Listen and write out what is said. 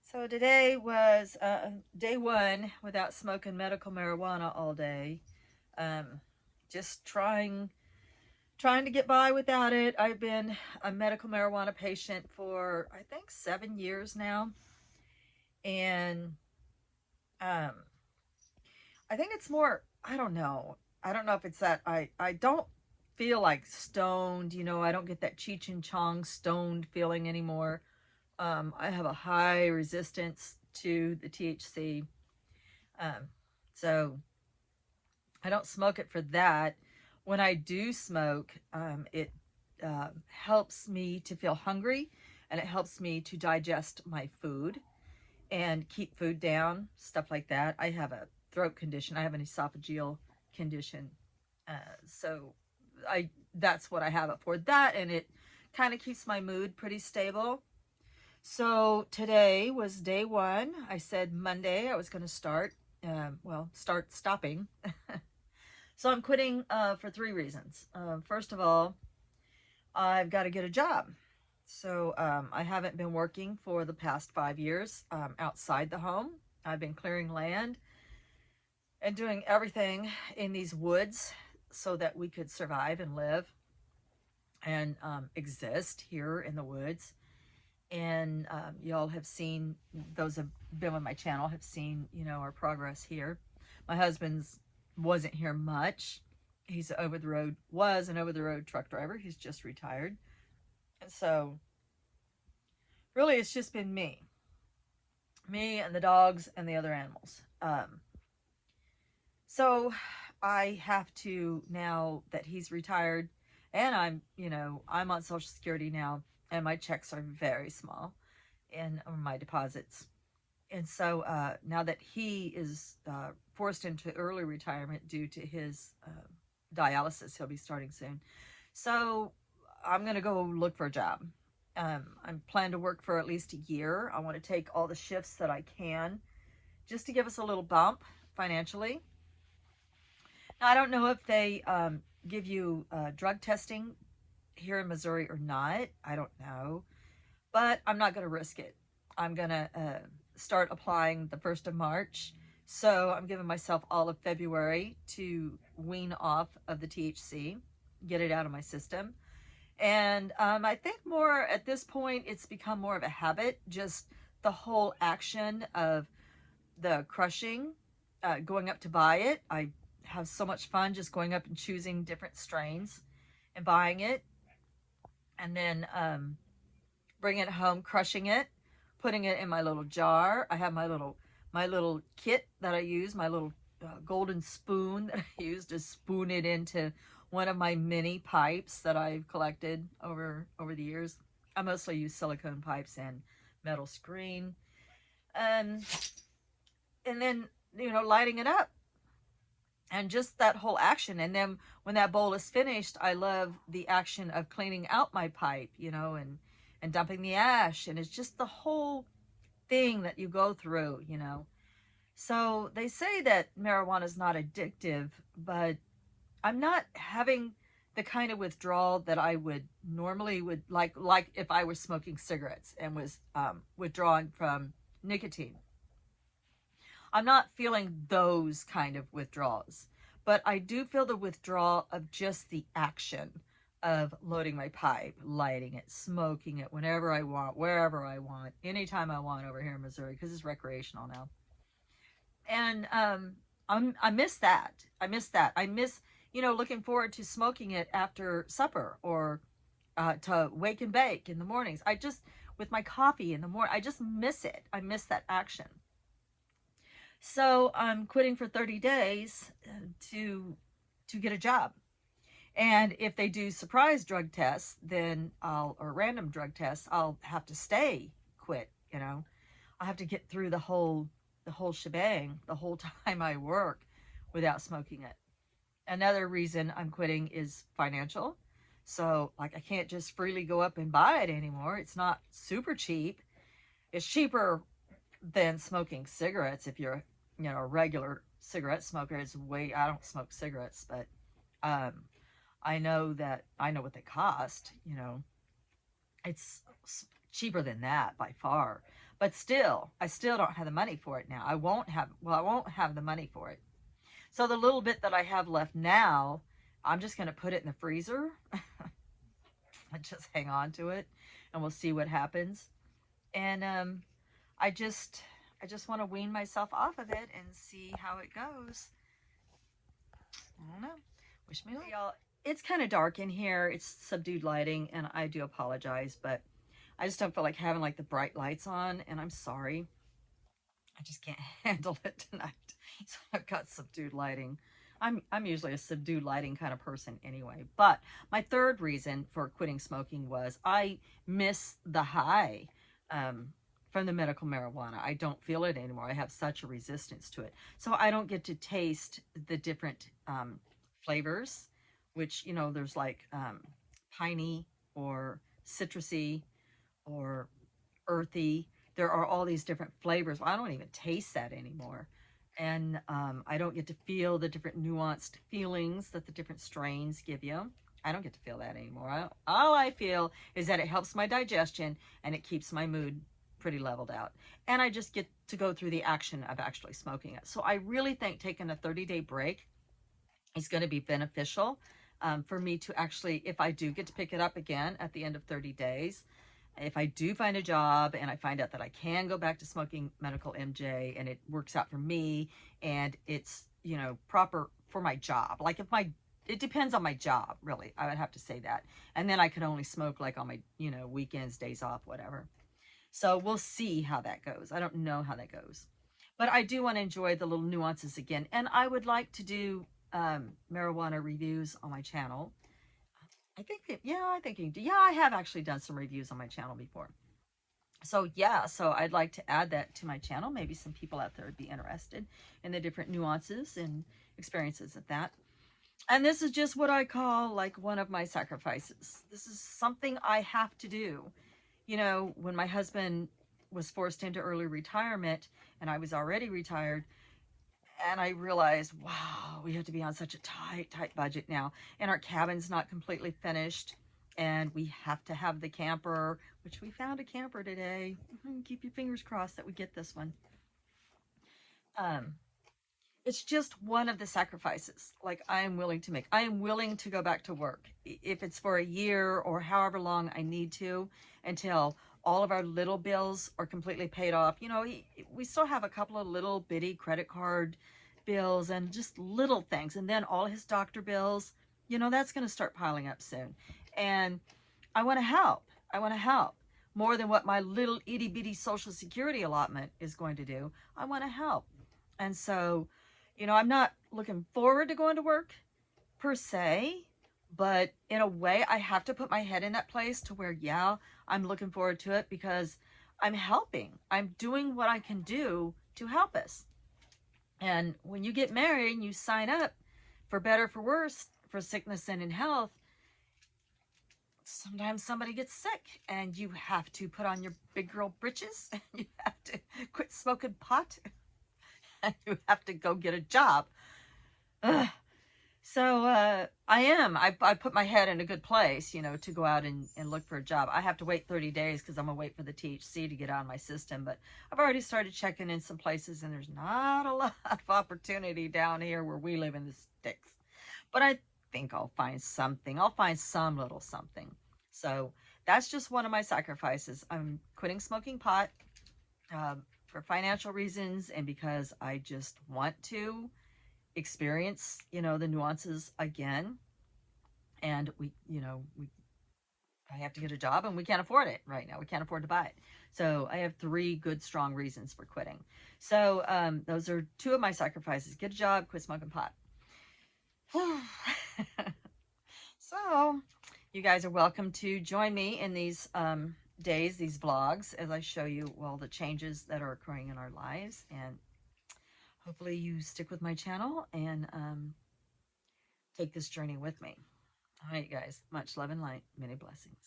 So today was day one without smoking medical marijuana all day. Um, just trying to get by without it. I've been a medical marijuana patient for I think 7 years now, and um, I think it's more. I don't know. I don't know if it's that I don't feel like stoned. I don't get that Cheech and Chong stoned feeling anymore. I have a high resistance to the THC. Um, so I don't smoke it for that. When I do smoke, it helps me to feel hungry, and it helps me to digest my food and keep food down, stuff like that. I have a throat condition. I have an esophageal condition. So I that's what I have it for. That, and it kind of keeps my mood pretty stable. So today was day one. I said Monday I was going to start, start stopping. So I'm quitting for three reasons. First of all, I've got to get a job. So I haven't been working for the past 5 years outside the home. I've been clearing land and doing everything in these woods so that we could survive and live and exist here in the woods. And y'all have seen, those have been on my channel have seen, our progress here. My husband's wasn't here much. He's was an over the road truck driver. He's just retired. And so really it's just been me and the dogs and the other animals. So I have to, now that he's retired, and I'm on Social Security now, and my checks are very small, and my deposits. And so now that he is forced into early retirement due to his dialysis, he'll be starting soon. So I'm going to go look for a job. I'm planning to work for at least a year. I want to take all the shifts that I can just to give us a little bump financially. Now, I don't know if they give you drug testing here in Missouri or not. I don't know. But I'm not going to risk it. I'm going to start applying the 1st of March. So I'm giving myself all of February to wean off of the THC, get it out of my system. And I think more at this point, it's become more of a habit, just the whole action of the crushing, going up to buy it. I have so much fun just going up and choosing different strains and buying it. And then bringing it home, crushing it, putting it in my little jar. I have my little kit that I use, my little golden spoon that I use to spoon it into one of my mini pipes that I've collected over the years. I mostly use silicone pipes and metal screen, and and then lighting it up, and just that whole action. And then when that bowl is finished, I love the action of cleaning out my pipe, and dumping the ash, and it's just the whole thing that you go through. So they say that marijuana is not addictive, but I'm not having the kind of withdrawal that I would normally would like if I was smoking cigarettes and was withdrawing from nicotine. I'm not feeling those kind of withdrawals, but I do feel the withdrawal of just the action of loading my pipe, lighting it, smoking it whenever I want, wherever I want, anytime I want over here in Missouri, because it's recreational now. And I miss that. I miss that. I miss, looking forward to smoking it after supper, or to wake and bake in the mornings. With my coffee in the morning, I just miss it. I miss that action. So I'm quitting for 30 days to get a job. And if they do surprise drug tests, then or random drug tests, I'll have to stay quit. I have to get through the whole shebang the whole time I work without smoking it. Another reason I'm quitting is financial. So like I can't just freely go up and buy it anymore. It's not super cheap. It's cheaper than smoking cigarettes if you're a regular cigarette smoker. I don't smoke cigarettes, but um I know what they cost. It's cheaper than that by far. But still, I still don't have the money for it now. I won't have, well, I won't have the money for it. So the little bit that I have left now, I'm just going to put it in the freezer and just hang on to it, and we'll see what happens. And I just I just want to wean myself off of it and see how it goes. I don't know. Wish me luck. Y'all, it's kind of dark in here. It's subdued lighting, and I do apologize, but I just don't feel like having like the bright lights on, and I'm sorry. I just can't handle it tonight. So I've got subdued lighting. I'm usually a subdued lighting kind of person anyway. But my third reason for quitting smoking was I miss the high from the medical marijuana. I don't feel it anymore. I have such a resistance to it. So I don't get to taste the different flavors, which, you know, there's like piney or citrusy or earthy. There are all these different flavors. I don't even taste that anymore. And I don't get to feel the different nuanced feelings that the different strains give you. I don't get to feel that anymore. All I feel is that it helps my digestion and it keeps my mood pretty leveled out. And I just get to go through the action of actually smoking it. So I really think taking a 30-day break is going to be beneficial for me to actually, if I do get to pick it up again at the end of 30 days, if I do find a job and I find out that I can go back to smoking medical MJ and it works out for me and it's, you know, proper for my job. Like if it depends on my job, really. I would have to say that. And then I could only smoke like on my, you know, weekends, days off, whatever. So we'll see how that goes. I don't know how that goes. But I do want to enjoy the little nuances again. And I would like to do marijuana reviews on my channel. I think, yeah, I have actually done some reviews on my channel before. So yeah, so I'd like to add that to my channel. Maybe some people out there would be interested in the different nuances and experiences of that. And this is just what I call like one of my sacrifices. This is something I have to do. You know, when my husband was forced into early retirement and I was already retired, and I realized, wow, we have to be on such a tight budget now. And our cabin's not completely finished. And we have to have the camper, which we found a camper today. Keep your fingers crossed that we get this one. It's just one of the sacrifices like I am willing to make. I am willing to go back to work if it's for a year or however long I need to until all of our little bills are completely paid off. You know, we still have a couple of little bitty credit card bills and just little things. And then all his doctor bills, you know, that's going to start piling up soon. And I want to help. I want to help more than what my little itty bitty Social Security allotment is going to do. I want to help. And so, you know, I'm not looking forward to going to work per se, but in a way I have to put my head in that place to where, yeah, I'm looking forward to it because I'm helping. I'm doing what I can do to help us. And when you get married and you sign up for better, for worse, for sickness and in health, sometimes somebody gets sick and you have to put on your big girl britches and you have to quit smoking pot and you have to go get a job. Ugh. So I put my head in a good place, you know, to go out and look for a job. I have to wait 30 days because I'm going to wait for the THC to get out of my system. But I've already started checking in some places and there's not a lot of opportunity down here where we live in the sticks. But I think I'll find something. I'll find some little something. So that's just one of my sacrifices. I'm quitting smoking pot for financial reasons and because I just want to experience, you know, the nuances again. And I have to get a job and we can't afford it right now. We can't afford to buy it. So I have 3 good, strong reasons for quitting. So those are 2 of my sacrifices. Get a job, quit smoking pot. So you guys are welcome to join me in these days, these vlogs, as I show you all the changes that are occurring in our lives. And hopefully you stick with my channel and take this journey with me. All right, guys. Much love and light. Many blessings.